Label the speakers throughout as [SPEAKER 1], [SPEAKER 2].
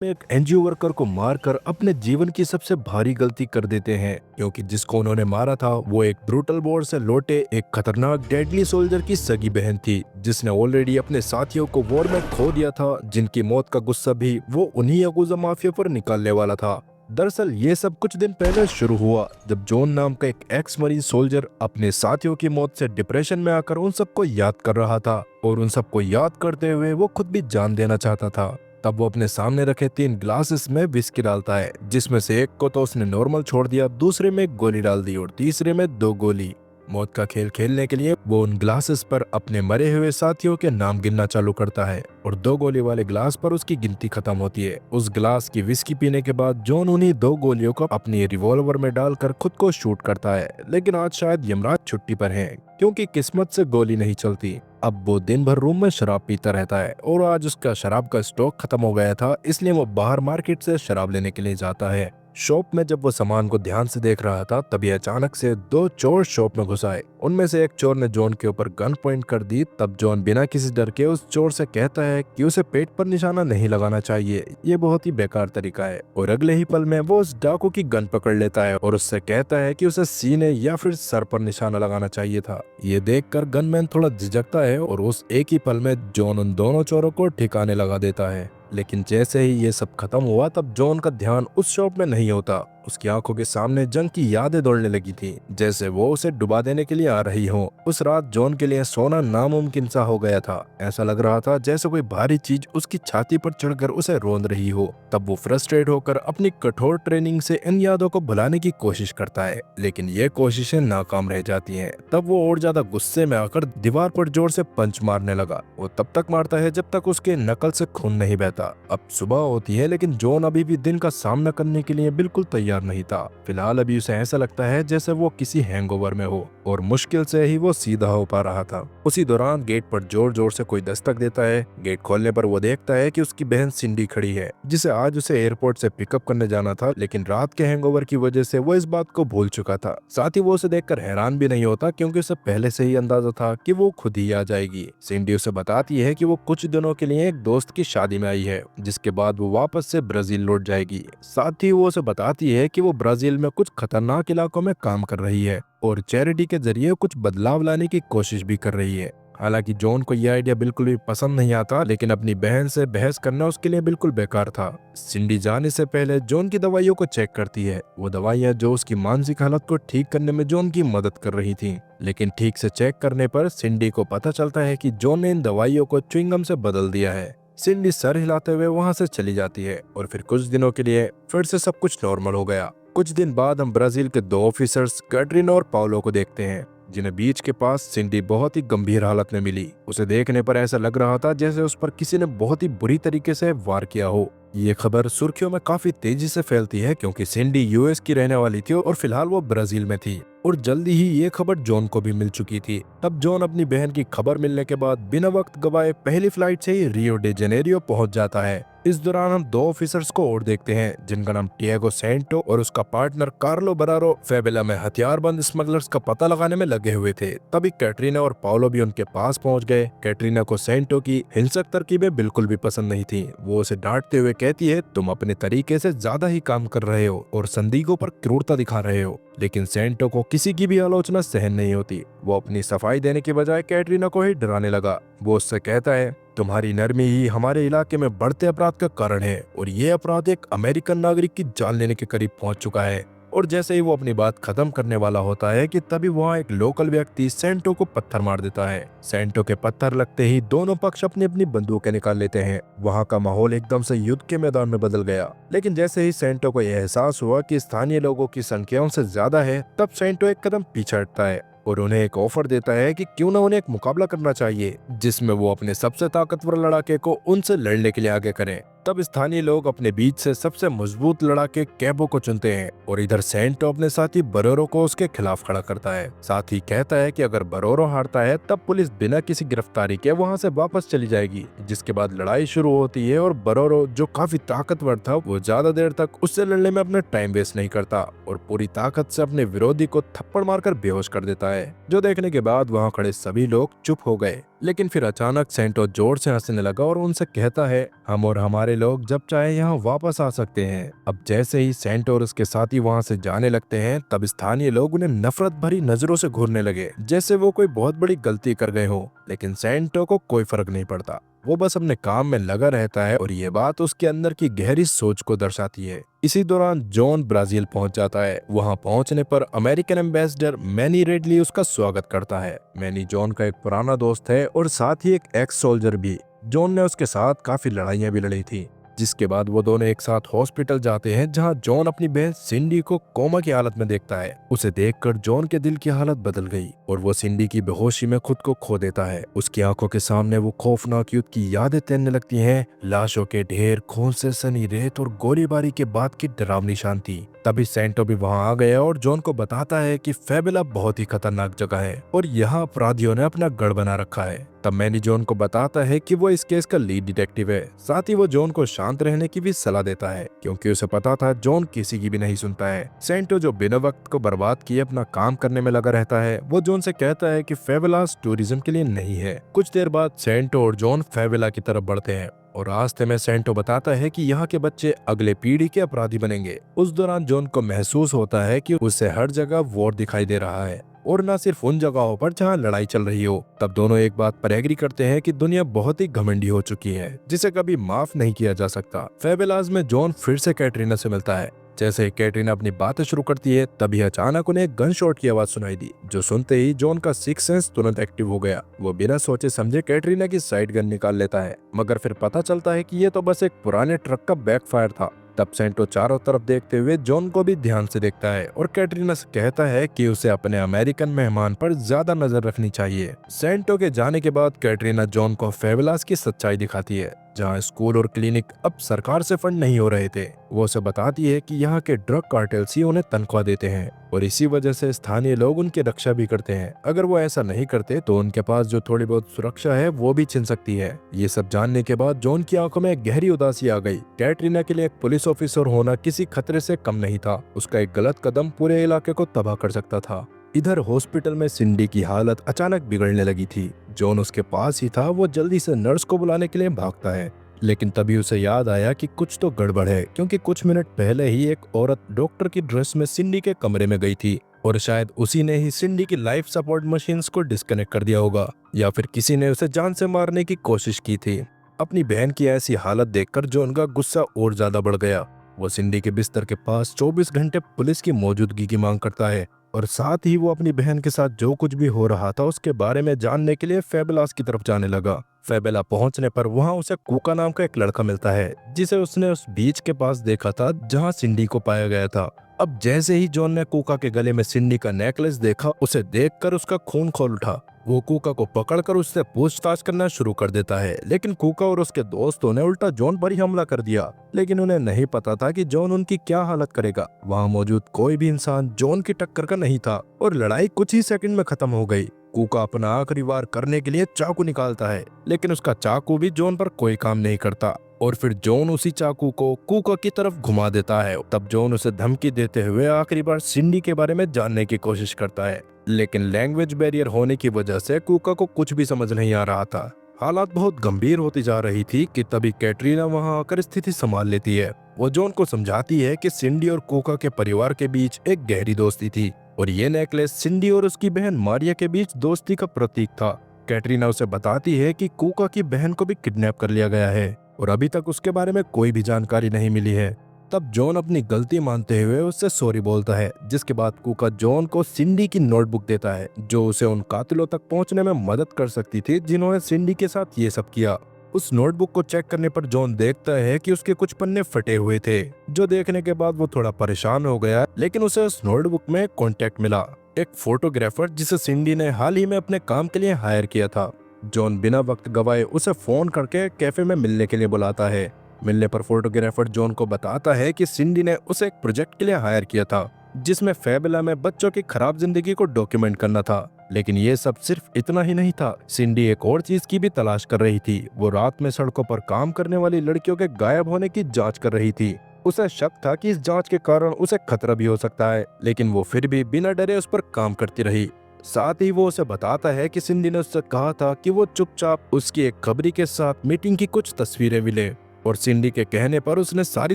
[SPEAKER 1] में एक NGO worker को मारकर अपने जीवन की सबसे भारी गलती कर देते हैं, क्योंकि जिसको उन्होंने मारा था वो एक ब्रूटल वॉर से लौटे एक खतरनाक डेडली सोल्जर की सगी बहन थी, जिसने ऑलरेडी अपने साथियों को वॉर में खो दिया था, जिनकी मौत का गुस्सा भी वो उन्हीं याकुजा माफिया पर निकालने वाला था। दरअसल ये सब कुछ दिन पहले शुरू हुआ, जब जॉन नाम का एक एक्स मरीन सोल्जर अपने साथियों की मौत से डिप्रेशन में आकर उन सबको याद कर रहा था, और उन सबको याद करते हुए वो खुद भी जान देना चाहता था। तब वो अपने सामने रखे 3 ग्लासेस में विस्की डालता है, जिसमें से एक को तो उसने नॉर्मल छोड़ दिया, दूसरे में एक गोली डाल दी और तीसरे में 2 गोली। मौत का खेल खेलने के लिए वो उन ग्लासेस पर अपने मरे हुए साथियों के नाम गिनना चालू करता है, और 2 गोली वाले ग्लास पर उसकी गिनती खत्म होती है। उस ग्लास की विस्की पीने के बाद जॉन उन्हीं 2 गोलियों को अपनी रिवॉल्वर में डालकर खुद को शूट करता है, लेकिन आज शायद यमराज छुट्टी पर है, क्योंकि किस्मत से गोली नहीं चलती। अब वो दिन भर रूम में शराब पीता रहता है, और आज उसका शराब का स्टॉक खत्म हो गया था, इसलिए वो बाहर मार्केट से शराब लेने के लिए जाता है। शॉप में जब वो सामान को ध्यान से देख रहा था, तभी अचानक से 2 चोर शॉप में घुस आए। उनमें से एक चोर ने जॉन के ऊपर गन पॉइंट कर दी। तब जॉन बिना किसी डर के उस चोर से कहता है कि उसे पेट पर निशाना नहीं लगाना चाहिए, ये बहुत ही बेकार तरीका है। और अगले ही पल में वो उस डाकू की गन पकड़ लेता है और उससे कहता है कि उसे सीने या फिर सर पर निशाना लगाना चाहिए था। ये देखकर गनमैन थोड़ा झिझकता है और उस एक ही पल में जॉन उन दोनों चोरों को ठिकाने लगा देता है। लेकिन जैसे ही ये सब खत्म हुआ, तब जॉन का ध्यान उस शॉप में नहीं होता। उसकी आंखों के सामने जंग की यादें दौड़ने लगी थी, जैसे वो उसे डुबा देने के लिए आ रही हो। उस रात जॉन के लिए सोना नामुमकिन सा हो गया था। ऐसा लग रहा था जैसे कोई भारी चीज उसकी छाती पर चढ़कर उसे रौंद रही हो। तब वो फ्रस्ट्रेट होकर अपनी कठोर ट्रेनिंग से इन यादों को भुलाने की कोशिश करता है, लेकिन ये कोशिशें नाकाम रह जाती हैं। तब वो और ज्यादा गुस्से में आकर दीवार पर जोर से पंच मारने लगा। वो तब तक मारता है जब तक उसके नकल से खून नहीं बहता। अब सुबह होती है, लेकिन जॉन अभी भी दिन का सामना करने के लिए बिल्कुल तैयार नहीं था। फिलहाल अभी उसे ऐसा लगता है जैसे वो किसी हैंगओवर में हो, और मुश्किल से ही वो सीधा हो पा रहा था। उसी दौरान गेट पर जोर जोर से कोई दस्तक देता है। गेट खोलने पर वो देखता है कि उसकी बहन सिंडी खड़ी है, जिसे आज उसे एयरपोर्ट से पिकअप करने जाना था, लेकिन रात के हैंगओवर की वजह से वो इस बात को भूल चुका था। साथ ही वो उसे देखकर हैरान भी नहीं होता, क्योंकि उसे पहले से ही अंदाजा था कि वो खुद ही आ जाएगी। सिंडी उसे बताती है कि वो कुछ दिनों के लिए एक दोस्त की शादी में आई है, जिसके बाद वो वापस से ब्राजील लौट जाएगी। साथ ही वो उसे बताती है कि वो ब्राजील में कुछ खतरनाक इलाकों में काम कर रही है और चैरिटी के जरिए कुछ बदलाव लाने की कोशिश भी कर रही है। हालांकि जॉन को यह आइडिया बिल्कुल भी पसंद नहीं आता, लेकिन अपनी बहन से बहस करना उसके लिए बिल्कुल बेकार था। सिंडी जाने से पहले जॉन की दवाइयों को चेक करती है, वो दवाइयां जो उसकी मानसिक हालत को ठीक करने में जॉन की मदद कर रही थी। लेकिन ठीक से चेक करने पर सिंडी को पता चलता है कि जॉन ने इन दवाइयों को च्युइंगम से बदल दिया है। सिंडी सर हिलाते हुए वहां से चली जाती है, और फिर कुछ दिनों के लिए फिर से सब कुछ नॉर्मल हो गया। कुछ दिन बाद हम ब्राजील के 2 ऑफिसर्स कैटरीना और पाउलो को देखते हैं, जिन्हें बीच के पास सिंडी बहुत ही गंभीर हालत में मिली। उसे देखने पर ऐसा लग रहा था जैसे उस पर किसी ने बहुत ही बुरी तरीके से वार किया हो। ये खबर सुर्खियों में काफी तेजी से फैलती है, क्योंकि सिंडी यूएस की रहने वाली थी और फिलहाल वो ब्राजील में थी, और जल्दी ही ये खबर जॉन को भी मिल चुकी थी। तब जॉन अपनी बहन की खबर मिलने के बाद बिना वक्त गवाए पहली फ्लाइट से ही रियो डे जेनेरियो पहुंच जाता है। इस दौरान हम 2 ऑफिसर्स को और देखते हैं, जिनका नाम टियागो सेंटो और उसका पार्टनर कार्लो बरारो फेबेला में हथियारबंद स्मगलर्स का पता लगाने में लगे हुए थे। तभी कैटरीना और पाउलो भी उनके पास पहुंच गए। कैटरीना को सेंटो की हिंसक तरकीबें बिल्कुल भी पसंद नहीं थी। वो उसे डांटते हुए कहती है, तुम अपने तरीके से ज्यादा ही काम कर रहे हो और संदिग्धों पर क्रूरता दिखा रहे हो। लेकिन सेंटो को किसी की भी आलोचना सहन नहीं होती। वो अपनी सफाई देने के बजाय कैटरीना को ही डराने लगा। वो उससे कहता है, तुम्हारी नरमी ही हमारे इलाके में बढ़ते अपराध का कारण है, और ये अपराध एक अमेरिकन नागरिक की जान लेने के करीब पहुंच चुका है। और जैसे ही वो अपनी बात खत्म करने वाला होता है कि तभी वहाँ एक लोकल व्यक्ति सेंटो को पत्थर मार देता है। सेंटो के पत्थर लगते ही दोनों पक्ष अपनी अपनी बंदूकें निकाल लेते हैं। वहाँ का माहौल एकदम से युद्ध के मैदान में बदल गया। लेकिन जैसे ही सेंटो को यह एहसास हुआ कि स्थानीय लोगों की संख्या उनसे ज्यादा है, तब सेंटो एक कदम पीछे हटता है और उन्हें एक ऑफर देता है कि क्यों ना उन्हें एक मुकाबला करना चाहिए, जिसमें वो अपने सबसे ताकतवर लड़ाके को उनसे लड़ने के लिए आगे करें। तब स्थानीय लोग अपने बीच से सबसे मजबूत लड़ाके कैबो को चुनते हैं, और इधर सेंटो अपने साथी बरोरो को उसके खिलाफ खड़ा करता है। साथ ही कहता है कि अगर बरोरो हारता है, तब पुलिस बिना किसी गिरफ्तारी के वहां से वापस चली जाएगी। जिसके बाद लड़ाई शुरू होती है, और बरोरो जो काफी ताकतवर था, वो ज्यादा देर तक उससे लड़ने में अपना टाइम वेस्ट नहीं करता और पूरी ताकत से अपने विरोधी को थप्पड़ मारकर बेहोश कर देता है। जो देखने के बाद वहाँ खड़े सभी लोग चुप हो गए। लेकिन फिर अचानक सेंटो जोर से हंसने लगा और उनसे कहता है, हम और हमारे लोग जब चाहे यहाँ वापस आ सकते हैं। अब जैसे ही सेंटो और उसके साथी वहाँ से जाने लगते हैं, तब स्थानीय लोग उन्हें नफरत भरी नजरों से घूरने लगे, जैसे वो कोई बहुत बड़ी गलती कर गए हो। लेकिन सेंटो को कोई फर्क नहीं पड़ता, वो बस अपने काम में लगा रहता है और ये बात उसके अंदर की गहरी सोच को दर्शाती है। इसी दौरान जॉन ब्राजील पहुंच जाता है। वहां पहुंचने पर अमेरिकन एम्बेसडर मैनी रेडली उसका स्वागत करता है। मैनी जॉन का एक पुराना दोस्त है और साथ ही एक एक्स सोल्जर भी। जॉन ने उसके साथ काफी लड़ाइयां भी लड़ी थी, जिसके बाद वो दोनों एक साथ हॉस्पिटल जाते हैं, जहां जॉन अपनी बहन सिंडी को कोमा की हालत में देखता है। उसे देखकर जॉन के दिल की हालत बदल गई और वो सिंडी की बेहोशी में खुद को खो देता है। उसकी आंखों के सामने वो खौफनाक युद्ध की यादें तैरने लगती हैं, लाशों के ढेर, खून से सनी रेत और गोलीबारी के बाद की डरावनी शांति। तभी सेंटो भी वहां आ गया और जॉन को बताता है कि फेबेला बहुत ही खतरनाक जगह है और यहाँ अपराधियों ने अपना गढ़ बना रखा है। तब मैनी जॉन को बताता है कि वो इस केस का लीड डिटेक्टिव है। साथ ही वो जॉन को शांत रहने की भी सलाह देता है, क्योंकि उसे पता था जॉन किसी की भी नहीं सुनता है। सेंटो, जो बिना वक्त को बर्बाद किए अपना काम करने में लगा रहता है, वो जॉन से कहता है कि फेबेलास टूरिज्म के लिए नहीं है। कुछ देर बाद सेंटो और जॉन फेबेला की तरफ बढ़ते हैं और रास्ते में सेंटो बताता है कि यहाँ के बच्चे अगले पीढ़ी के अपराधी बनेंगे। उस दौरान जॉन को महसूस होता है कि उसे हर जगह वॉर दिखाई दे रहा है और न सिर्फ उन जगहों पर जहाँ लड़ाई चल रही हो। तब दोनों एक बात पर एग्री करते हैं कि दुनिया बहुत ही घमंडी हो चुकी है, जिसे कभी माफ नहीं किया जा सकता। फेबेलास में जॉन फिर से कैटरीना से मिलता है। जैसे ही कैटरीना अपनी बातें शुरू करती है, तभी अचानक उन्हें एक गन शॉट की आवाज सुनाई दी, जो सुनते ही जॉन का सिक्स सेंस तुरंत एक्टिव हो गया। वो बिना सोचे समझे कैटरीना की साइड गन निकाल लेता है, मगर फिर पता चलता है कि ये तो बस एक पुराने ट्रक का बैकफायर था। तब सेंटो चारों तरफ देखते हुए जॉन को भी ध्यान से देखता है और कैटरीना से कहता है कि उसे अपने अमेरिकन मेहमान पर ज्यादा नजर रखनी चाहिए। सेंटो के जाने के बाद कैटरीना जॉन को फेबेलास की सच्चाई दिखाती है, जहां स्कूल और क्लिनिक अब सरकार से फंड नहीं हो रहे थे। वो उसे बताती है कि यहाँ के ड्रग कार्टेल्स ही उन्हें तनख्वाह देते हैं और इसी वजह से स्थानीय लोग उनकी रक्षा भी करते हैं। अगर वो ऐसा नहीं करते तो उनके पास जो थोड़ी बहुत सुरक्षा है वो भी छिन सकती है। ये सब जानने के बाद जॉन की आंखों में गहरी उदासी आ गई। कैटरीना के लिए एक पुलिस ऑफिसर होना किसी खतरे से कम नहीं था। उसका एक गलत कदम पूरे इलाके को तबाह कर सकता था। इधर हॉस्पिटल में सिंडी की हालत अचानक बिगड़ने लगी थी। जॉन उसके पास ही था। वो जल्दी से नर्स को बुलाने के लिए भागता है, लेकिन तभी उसे याद आया कि कुछ तो गड़बड़ है, क्योंकि कुछ मिनट पहले ही एक औरत डॉक्टर की ड्रेस में सिंडी के कमरे में गई थी और शायद उसी ने ही सिंडी की लाइफ सपोर्ट मशीन्स को डिस्कनेक्ट कर दिया होगा, या फिर किसी ने उसे जान से मारने की कोशिश की थी। अपनी बहन की ऐसी हालत देखकर जॉन का गुस्सा और ज्यादा बढ़ गया। वो सिंडी के बिस्तर के पास 24 घंटे पुलिस की मौजूदगी की मांग करता है और साथ ही वो अपनी बहन के साथ जो कुछ भी हो रहा था उसके बारे में जानने के लिए फेबेलास की तरफ जाने लगा। फेबेला पहुंचने पर वहां उसे कूका नाम का एक लड़का मिलता है, जिसे उसने उस बीच के पास देखा था जहां सिंडी को पाया गया था। अब जैसे ही जॉन ने कूका के गले में सिंडी का नेकलेस देखा, उसे देखकर उसका खून खौल उठा। वो कूका को पकड़कर उससे पूछताछ करना शुरू कर देता है, लेकिन कूका और उसके दोस्तों ने उल्टा जॉन पर ही हमला कर दिया। लेकिन उन्हें नहीं पता था कि जॉन उनकी क्या हालत करेगा। वहां मौजूद कोई भी इंसान जॉन की टक्कर का नहीं था और लड़ाई कुछ ही सेकंड में खत्म हो गई। कूका अपना आखिरी वार करने के लिए चाकू निकालता है, लेकिन उसका चाकू भी जॉन पर कोई काम नहीं करता और फिर जॉन उसी चाकू को कूका की तरफ घुमा देता है। तब जॉन उसे धमकी देते हुए आखिरी बार सिंडी के बारे में जानने की कोशिश करता है, लेकिन लैंग्वेज बैरियर होने की वजह से कूका को कुछ भी समझ नहीं आ रहा था। हालात बहुत गंभीर होती जा रही थी कि तभी कैटरीना वहां आकर स्थिति संभाल लेती है। वो जॉन को समझाती है कि सिंडी और कूका के परिवार के बीच एक गहरी दोस्ती थी और ये नेकलेस सिंडी और उसकी बहन मारिया के बीच दोस्ती का प्रतीक था। कैटरीना उसे बताती है कि कूका की बहन को भी किडनैप कर लिया गया है और अभी तक उसके बारे में कोई भी जानकारी नहीं मिली है। तब जॉन अपनी गलती मानते हुए उससे सॉरी बोलता है, जिसके बाद कूका जॉन को सिंडी की नोटबुक देता है, जो उसे उन कातिलों तक पहुंचने में मदद कर सकती थी जिन्होंने सिंडी के साथ ये सब किया। उस नोटबुक को चेक करने पर जॉन देखता है कि उसके कुछ पन्ने फटे हुए थे, जो देखने के बाद वो थोड़ा परेशान हो गया। लेकिन उसे उस नोटबुक में कॉन्टेक्ट मिला, एक फोटोग्राफर जिसे सिंडी ने हाल ही में अपने काम के लिए हायर किया था। जॉन बिना वक्त गवाए उसे फोन करके कैफे में मिलने के लिए बुलाता है। मिलने पर फोटोग्राफर जॉन को बताता है कि सिंडी ने उसे एक प्रोजेक्ट के लिए हायर किया था, जिसमें फेबेला में बच्चों की खराब जिंदगी को डॉक्यूमेंट करना था। लेकिन ये सब सिर्फ इतना ही नहीं था, सिंडी एक और चीज की भी तलाश कर रही थी। वो रात में सड़कों पर काम करने वाली लड़कियों के गायब होने की जांच कर रही थी। उसे शक था कि इस जांच के कारण उसे खतरा भी हो सकता है, लेकिन वो फिर भी बिना डरे उस पर काम करती रही। साथ ही वो उसे बताता है कि सिंडी ने उससे कहा था कि वो चुपचाप उसकी एक खबरी के साथ मीटिंग की कुछ तस्वीरें मिले, और सिंडी के कहने पर उसने सारी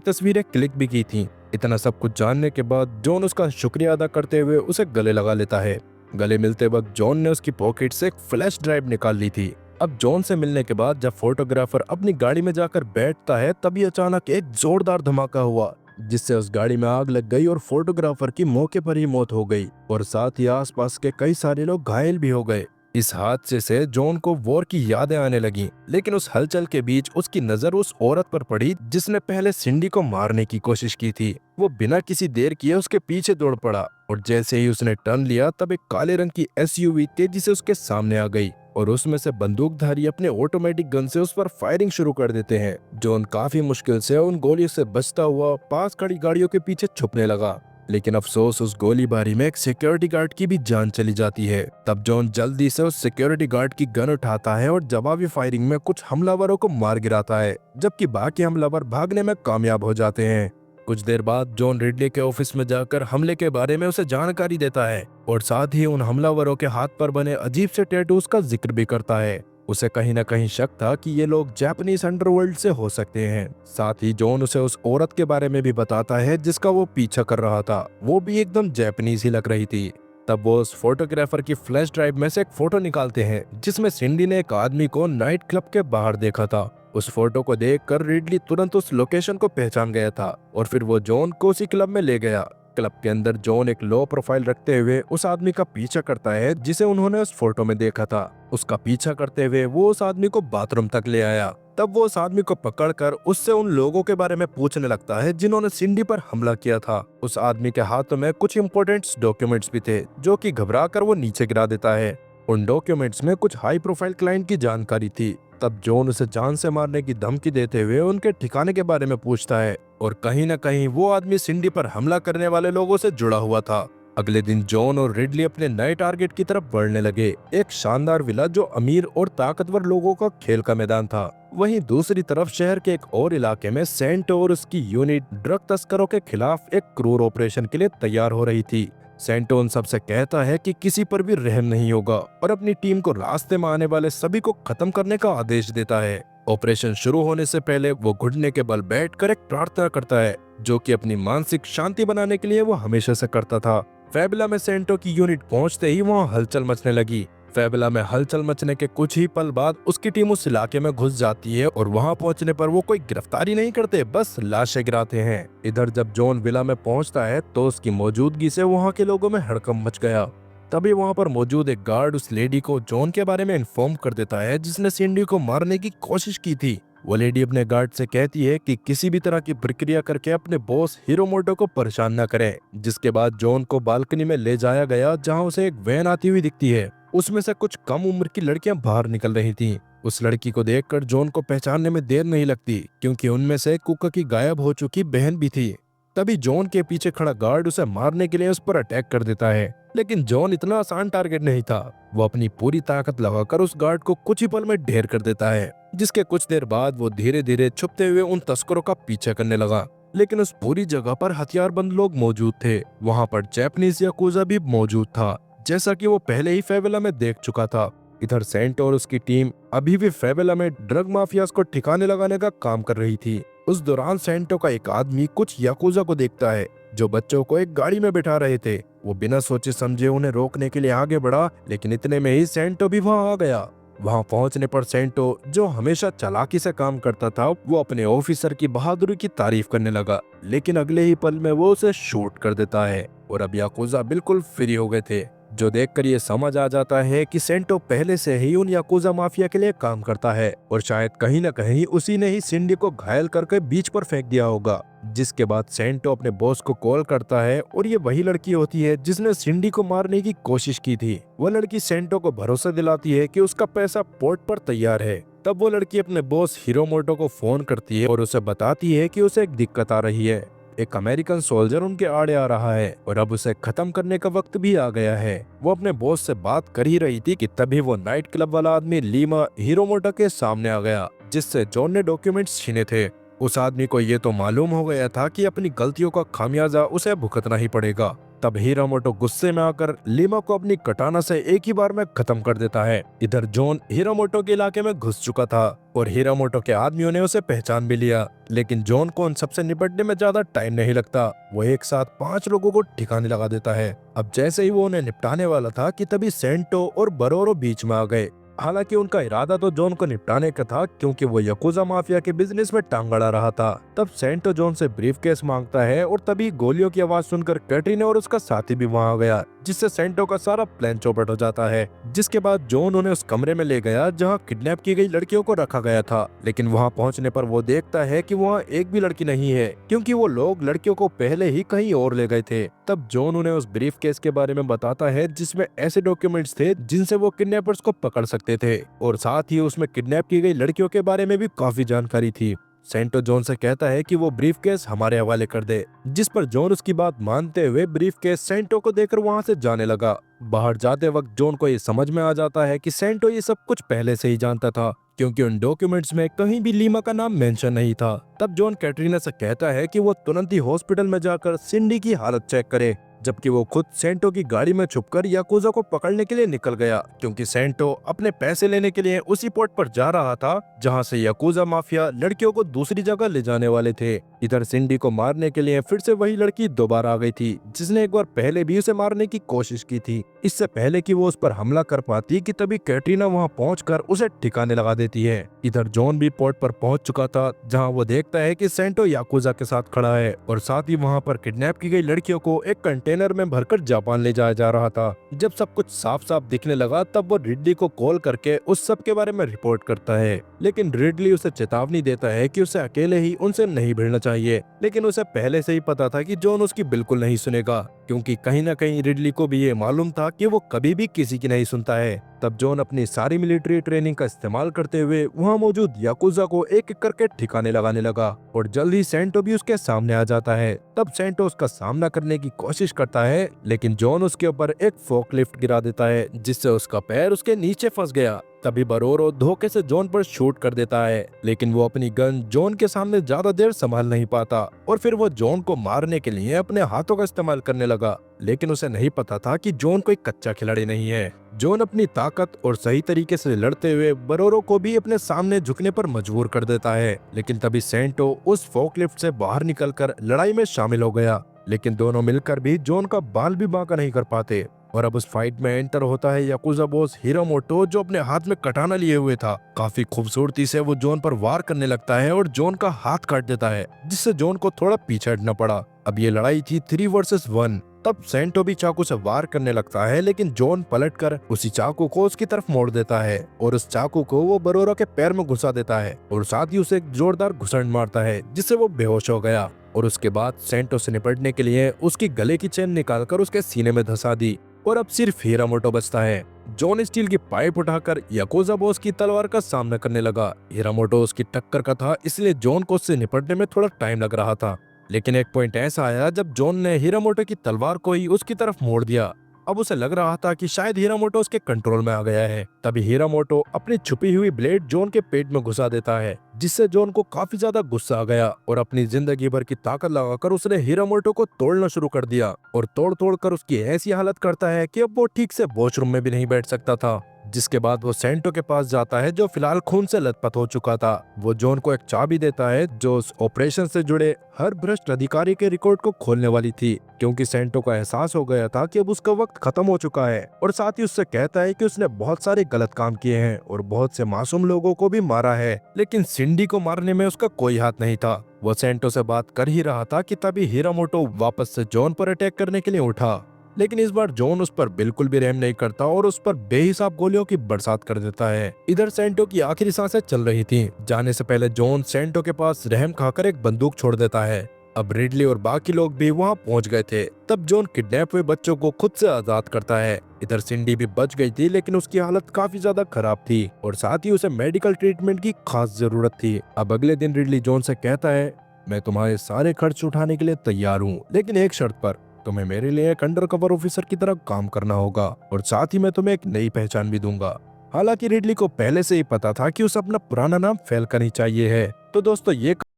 [SPEAKER 1] तस्वीरें क्लिक भी की थी। इतना सब कुछ जानने के बाद जॉन उसका शुक्रिया अदा करते हुए उसे गले लगा लेता है। गले मिलते वक्त जॉन ने उसकी पॉकेट से एक फ्लैश ड्राइव निकाल ली थी। अब जॉन से मिलने के बाद जब फोटोग्राफर अपनी गाड़ी में जाकर बैठता है, तभी अचानक एक जोरदार धमाका हुआ, जिससे उस गाड़ी में आग लग गई और फोटोग्राफर की मौके पर ही मौत हो गई, और साथ ही आसपास के कई सारे लोग घायल भी हो गए। इस हादसे से जॉन को वॉर की यादें आने लगी, लेकिन उस हलचल के बीच उसकी नजर उस औरत पर पड़ी जिसने पहले सिंडी को मारने की कोशिश की थी। वो बिना किसी देर किए उसके पीछे दौड़ पड़ा, और जैसे ही उसने टर्न लिया तब एक काले रंग की एसयूवी तेजी से उसके सामने आ गई, और उसमें से बंदूकधारी अपने ऑटोमेटिक गन से उस पर फायरिंग शुरू कर देते हैं। जॉन काफी मुश्किल से उन गोलियों से बचता हुआ पास खड़ी गाड़ियों के पीछे छुपने लगा, लेकिन अफसोस उस गोलीबारी में एक सिक्योरिटी गार्ड की भी जान चली जाती है। तब जॉन जल्दी से उस सिक्योरिटी गार्ड की गन उठाता है और जवाबी फायरिंग में कुछ हमलावरों को मार गिराता है, जबकि बाकी हमलावर भागने में कामयाब हो जाते हैं। कुछ देर बाद जॉन रिडले के ऑफिस में जाकर हमले के बारे में उसे जानकारी देता है, और साथ ही उन हमलावरों के हाथ पर बने अजीब से टैटूज का जिक्र भी करता है। उसे कहीं न कहीं शक था कि ये लोग जापानीज अंडरवर्ल्ड से हो सकते हैं। साथ ही जॉन उसे उस औरत के बारे में भी बताता है जिसका वो पीछा कर रहा था, वो भी एकदम जापानीज ही लग रही थी। तब वो उस फोटोग्राफर की फ्लैश ड्राइव में से एक फोटो निकालते हैं जिसमें सिंडी ने एक आदमी को नाइट क्लब के बाहर देखा था। उस फोटो को देखकर रिडली तुरंत उस लोकेशन को पहचान गया था, और फिर वो जॉन को उसी क्लब में ले गया। क्लब के अंदर जॉन एक लो प्रोफाइल रखते हुए उस आदमी का पीछा करता है जिसे उन्होंने उस फोटो में देखा था। उसका पीछा करते हुए वो उस आदमी को बाथरूम तक ले आया। तब वो उस आदमी को पकड़कर उससे उन लोगों के बारे में पूछने लगता है जिन्होंने सिंडी पर हमला किया था। उस आदमी के हाथों में कुछ इंपॉर्टेंट डॉक्यूमेंट्स भी थे जो कि घबराकर वो नीचे गिरा देता है। उन डॉक्यूमेंट्स में कुछ हाई प्रोफाइल क्लाइंट की जानकारी थी। तब जॉन उसे जान से मारने की धमकी देते हुए उनके ठिकाने के बारे में पूछता है, और कहीं न कहीं वो आदमी सिंडी पर हमला करने वाले लोगों से जुड़ा हुआ था। अगले दिन जॉन और रिडली अपने नए टारगेट की तरफ बढ़ने लगे, एक शानदार विला जो अमीर और ताकतवर लोगों का खेल का मैदान था। वहीं दूसरी तरफ शहर के एक और इलाके में सेंटो और उसकी यूनिट ड्रग तस्करों के खिलाफ एक क्रूर ऑपरेशन के लिए तैयार हो रही थी। सेंटो उन सबसे कहता है कि किसी पर भी रहम नहीं होगा, और अपनी टीम को रास्ते में आने वाले सभी को खत्म करने का आदेश देता है। ऑपरेशन शुरू होने से पहले वो घुटने के बल बैठकर एक प्रार्थना करता है, जो कि अपनी मानसिक शांति बनाने के लिए वो हमेशा से करता था। फेबुला में सेंटो की यूनिट पहुंचते ही वहाँ हलचल मचने लगी। फेबुला में हलचल मचने के कुछ ही पल बाद उसकी टीम उस इलाके में घुस जाती है, और वहां पहुंचने पर वो कोई गिरफ्तारी नहीं करते, बस लाशें गिराते हैं। इधर जब जॉन विला में पहुंचता है तो उसकी मौजूदगी से वहां के लोगों में हड़कंप मच गया। तभी वहां पर मौजूद एक गार्ड उस लेडी को जॉन के बारे में इन्फॉर्म कर देता है जिसने सिंडी को मारने की कोशिश की थी। वो लेडी अपने गार्ड से कहती है कि किसी भी तरह की प्रक्रिया करके अपने बॉस हिरोमोटो को परेशान न करे। जिसके बाद जॉन को बालकनी में ले जाया गया जहां उसे एक वैन आती हुई दिखती है। उसमें से कुछ कम उम्र की लड़कियां बाहर निकल रही थीं। उस लड़की को देखकर जॉन को पहचानने में देर नहीं लगती, क्योंकि उनमें से कुका की गायब हो चुकी बहन भी थी। तभी जॉन के पीछे खड़ा गार्ड उसे मारने के लिए उस पर अटैक कर देता है, लेकिन जॉन इतना आसान टारगेट नहीं था। वो अपनी पूरी ताकत लगाकर उस गार्ड को कुछ ही पल में ढेर कर देता है, जिसके कुछ देर बाद वो धीरे धीरे छुपते हुए उन तस्करों का पीछा करने लगा। लेकिन उस पूरी जगह पर हथियारबंद लोग मौजूद थे। वहाँ पर जापानीज याकुजा भी मौजूद था, जैसा कि वो पहले ही फेबुला में देख चुका था। इधर सेंटो और उसकी टीम अभी भी फेबुला में ड्रग माफियाज को ठिकाने लगाने का काम कर रही थी। उस दौरान सेंटो का एक आदमी कुछ याकुजा को देखता है जो बच्चों को एक गाड़ी में बिठा रहे थे। वो बिना सोचे समझे उन्हें रोकने के लिए आगे बढ़ा, लेकिन इतने में ही सेंटो भी वहां आ गया। वहां पहुंचने पर सेंटो, जो हमेशा चालाकी से काम करता था, वो अपने ऑफिसर की बहादुरी की तारीफ करने लगा, लेकिन अगले ही पल में वो उसे शूट कर देता है। और अब याकुजा बिल्कुल फ्री हो गए थे, जो देखकर ये समझ आ जाता है कि सेंटो पहले से ही उन याकुजा माफिया के लिए काम करता है, और शायद कहीं न कहीं उसी ने ही सिंडी को घायल करके बीच पर फेंक दिया होगा। जिसके बाद सेंटो अपने बॉस को कॉल करता है, और ये वही लड़की होती है जिसने सिंडी को मारने की कोशिश की थी। वो लड़की सेंटो को भरोसा दिलाती है कि उसका पैसा पोर्ट पर तैयार है। तब वो लड़की अपने बॉस हिरोमोटो को फोन करती है और उसे बताती है कि उसे एक दिक्कत आ रही है। एक अमेरिकन सोल्जर उनके आड़े आ रहा है और अब उसे खत्म करने का वक्त भी आ गया है। वो अपने बॉस से बात कर ही रही थी कि तभी वो नाइट क्लब वाला आदमी लीमा हिरोमोटो के सामने आ गया, जिससे जॉन ने डॉक्यूमेंट्स छीने थे। उस आदमी को ये तो मालूम हो गया था कि अपनी गलतियों का खामियाजा उसे भुगतना ही पड़ेगा, तब हिरामोटो गुस्से में आकर लीमा को अपनी कटाना से एक ही बार में खत्म कर देता है। इधर जॉन हिरामोटो के इलाके में घुस चुका था और हिरामोटो के आदमियों ने उसे पहचान भी लिया, लेकिन जॉन को उन सबसे निपटने में ज्यादा टाइम नहीं लगता। वो एक साथ 5 लोगों को ठिकाने लगा देता है। अब जैसे ही वो उन्हें निपटाने वाला था कि तभी सेंटो और बरोरो बीच में आ गए। हालांकि उनका इरादा तो जॉन को निपटाने का था, क्योंकि वो यकूजा माफिया के बिजनेस में टांग अड़ा रहा था। तब सेंटो जॉन से ब्रीफकेस मांगता है और तभी गोलियों की आवाज सुनकर कैटरीना और उसका साथी भी वहां आ गया, जिससे सेंटो का सारा प्लान चौपट हो जाता है। जिसके बाद जॉन उन्हें उस कमरे में ले गया जहां किडनैप की गई लड़कियों को रखा गया था, लेकिन वहां पहुंचने पर वो देखता है कि वहां एक भी लड़की नहीं है, क्योंकि वो लोग लड़कियों को पहले ही कहीं और ले गए थे। तब जॉन उन्हें उस ब्रीफकेस के बारे में बताता है जिसमें ऐसे डॉक्यूमेंट्स थे जिनसे वो किडनैपर्स को पकड़ सकते थे, और साथ ही उसमें किडनैप की गई लड़कियों के बारे में भी काफी जानकारी थी। सेंटो जॉन से कहता है कि वो ब्रीफकेस हमारे हवाले कर दे, जिस पर जॉन उसकी बात मानते हुए ब्रीफकेस सेंटो को देकर वहां से जाने लगा। बाहर जाते वक्त जॉन को ये समझ में आ जाता है कि सेंटो ये सब कुछ पहले से ही जानता था, क्योंकि उन डॉक्यूमेंट्स में कहीं भी लीमा का नाम मेंशन नहीं था। तब जॉन कैटरीना से कहता है कि वो तुरंत ही हॉस्पिटल में जाकर सिंडी की हालत चेक करे, जबकि वो खुद सेंटो की गाड़ी में छुपकर याकुजा को पकड़ने के लिए निकल गया, क्योंकि सेंटो अपने पैसे लेने के लिए उसी पोर्ट पर जा रहा था जहां से याकुजा माफिया लड़कियों को दूसरी जगह ले जाने वाले थे। इधर सिंडी को मारने के लिए फिर से वही लड़की दोबारा आ गई थी, जिसने एक बार पहले भी उसे मारने की कोशिश की थी, इससे पहले कि वो उस पर हमला कर पाती कि तभी कैटरीना वहां पहुंचकर उसे ठिकाने लगा देती है। इधर जॉन भी पोर्ट पर पहुंच चुका था, जहां वो देखता है कि सेंटो याकुजा के साथ खड़ा है और साथ ही वहां पर किडनैप की गई लड़कियों को एक कंटेनर में भरकर जापान ले जाया जा रहा था। जब सब कुछ साफ साफ दिखने लगा तब वो रिडली को कॉल करके उस सब के बारे में रिपोर्ट करता है, लेकिन रिडली उसे चेतावनी देता है कि उसे अकेले ही उनसे नहीं भिड़ना चाहिए। लेकिन उसे पहले से ही पता था कि जॉन उसकी बिल्कुल नहीं सुनेगा, क्योंकि कहीं ना कहीं रिडली को भी ये मालूम था कि वो कभी भी किसी की नहीं सुनता है। तब जॉन अपनी सारी मिलिट्री ट्रेनिंग का इस्तेमाल करते हुए वहां मौजूद याकुजा को एक एक करके ठिकाने लगाने लगा, और जल्द ही सेंटो भी उसके सामने आ जाता है। तब सेंटो उसका सामना करने की कोशिश करता है, लेकिन जॉन उसके ऊपर एक फोकलिफ्ट गिरा देता है, जिससे उसका पैर उसके नीचे फंस गया। तभी बरोरो धोखे से जॉन पर शूट कर देता है, लेकिन वो अपनी गन जॉन के सामने ज्यादा देर संभाल नहीं पाता और फिर वो जॉन को मारने के लिए अपने हाथों का इस्तेमाल करने लगा। लेकिन उसे नहीं पता था कि जॉन कोई कच्चा खिलाड़ी नहीं है। जॉन अपनी ताकत और सही तरीके से लड़ते हुए बरोरो को भी अपने सामने झुकने पर मजबूर कर देता है, लेकिन तभी सेंटो उस फोकलिफ्ट से बाहर निकलकर लड़ाई में शामिल हो गया, लेकिन दोनों मिलकर भी जॉन का बाल भी बांका नहीं कर पाते। और अब उस फाइट में एंटर होता है याकुजा बॉस हिरामोटो, जो अपने हाथ में कटाना लिए हुए था। काफी खूबसूरती से वो जॉन पर वार करने लगता है और जॉन का हाथ काट देता है, जिससे जॉन को थोड़ा पीछे हटना पड़ा। अब ये लड़ाई थी 3 वर्सेस 1। तब सेंटो भी चाकू से वार करने लगता है, लेकिन जॉन पलटकर उसी चाकू को उसकी तरफ मोड़ देता है और उस चाकू को वो बरोरो के पैर में घुसा देता है और साथ ही उसे एक जोरदार घुसड़ मारता है, जिससे वो बेहोश हो गया। और उसके बाद सेंटो से निपटने के लिए उसकी गले की चेन निकालकर उसके सीने में धंसा दी और अब सिर्फ हिरामोटो बचता है। जॉन स्टील की पाइप उठाकर याकुजा बॉस की तलवार का सामना करने लगा। हिरामोटो उसकी टक्कर का था, इसलिए जॉन को उससे निपटने में थोड़ा टाइम लग रहा था, लेकिन एक पॉइंट ऐसा आया जब जॉन ने हिरामोटो की तलवार को ही उसकी तरफ मोड़ दिया। अब उसे लग रहा था कि शायद हिरामोटो उसके कंट्रोल में आ गया है। तभी हिरामोटो अपनी छुपी हुई ब्लेड जॉन के पेट में घुसा देता है, जिससे जॉन को काफी ज्यादा गुस्सा आ गया और अपनी जिंदगी भर की ताकत लगाकर उसने हिरामोटो को तोड़ना शुरू कर दिया और तोड़ तोड़ कर उसकी ऐसी हालत करता है कि अब वो ठीक से वॉशरूम में भी नहीं बैठ सकता था। जिसके बाद वो सेंटो के पास जाता है, जो फिलहाल खून से लथपथ हो चुका था। वो जॉन को एक चाबी देता है जो उस ऑपरेशन से जुड़े हर भ्रष्ट अधिकारी के रिकॉर्ड को खोलने वाली थी, क्योंकि सेंटो को एहसास हो गया था कि अब उसका वक्त खत्म हो चुका है। और साथ ही उससे कहता है कि उसने बहुत सारे गलत काम किए हैं और बहुत से मासूम लोगों को भी मारा है, लेकिन सिंडी को मारने में उसका कोई हाथ नहीं था। वो सेंटो से बात कर ही रहा था कि तभी हिरामोटो वापस से जॉन पर अटैक करने के लिए उठा, लेकिन इस बार जॉन उस पर बिल्कुल भी रहम नहीं करता और उस पर बेहिसाब गोलियों की बरसात कर देता है। इधर सेंटो की आखिरी सांसें चल रही थीं। जाने से पहले जॉन सेंटो के पास रहम खाकर एक बंदूक छोड़ देता है। अब रिडली और बाकी लोग भी वहां पहुंच गए थे। तब जॉन किडनैप हुए बच्चों को खुद से आजाद करता है। इधर सिंडी भी बच गई थी, लेकिन उसकी हालत काफी ज्यादा खराब थी और साथ ही उसे मेडिकल ट्रीटमेंट की खास जरूरत थी। अब अगले दिन रिडली जॉन से कहता है, मैं तुम्हारे सारे खर्च उठाने के लिए तैयार हूँ, लेकिन एक शर्त पर, तुम्हें मेरे लिए एक अंडर कवर ऑफिसर की तरह काम करना होगा और साथ ही मैं तुम्हें एक नई पहचान भी दूंगा। हालांकि रिडली को पहले से ही पता था कि उसे अपना पुराना नाम फेल करनी चाहिए है। तो दोस्तों ये